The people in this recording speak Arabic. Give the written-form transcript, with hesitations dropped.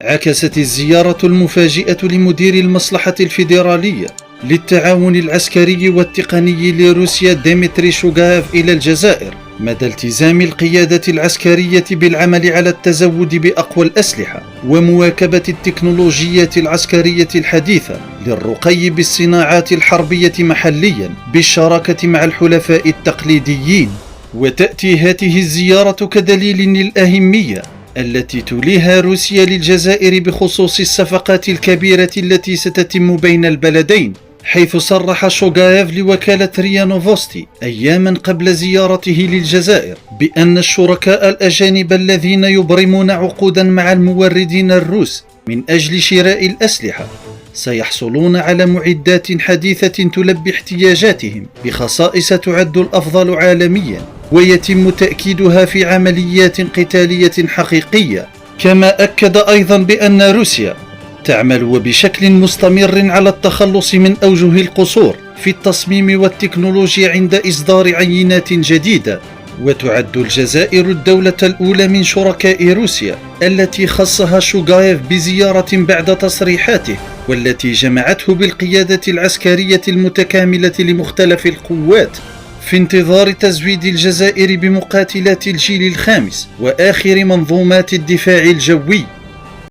عكست الزيارة المفاجئة لمدير المصلحة الفيدرالية للتعاون العسكري والتقني لروسيا ديمتري شوغايف إلى الجزائر مدى التزام القيادة العسكرية بالعمل على التزود بأقوى الأسلحة ومواكبة التكنولوجيات العسكرية الحديثة للرقي بالصناعات الحربية محليا بالشراكة مع الحلفاء التقليديين. وتأتي هذه الزيارة كدليل للأهمية التي توليها روسيا للجزائر بخصوص الصفقات الكبيرة التي ستتم بين البلدين، حيث صرح شوغايف لوكالة ريا نوفوستي أياما قبل زيارته للجزائر بأن الشركاء الأجانب الذين يبرمون عقودا مع الموردين الروس من أجل شراء الأسلحة سيحصلون على معدات حديثة تلبي احتياجاتهم بخصائص تعد الأفضل عالميا ويتم تأكيدها في عمليات قتالية حقيقية. كما أكد أيضا بأن روسيا تعمل وبشكل مستمر على التخلص من أوجه القصور في التصميم والتكنولوجيا عند إصدار عينات جديدة. وتعد الجزائر الدولة الأولى من شركاء روسيا التي خصها شوغايف بزيارة بعد تصريحاته والتي جمعته بالقيادة العسكرية المتكاملة لمختلف القوات في انتظار تزويد الجزائر بمقاتلات الجيل الخامس وآخر منظومات الدفاع الجوي.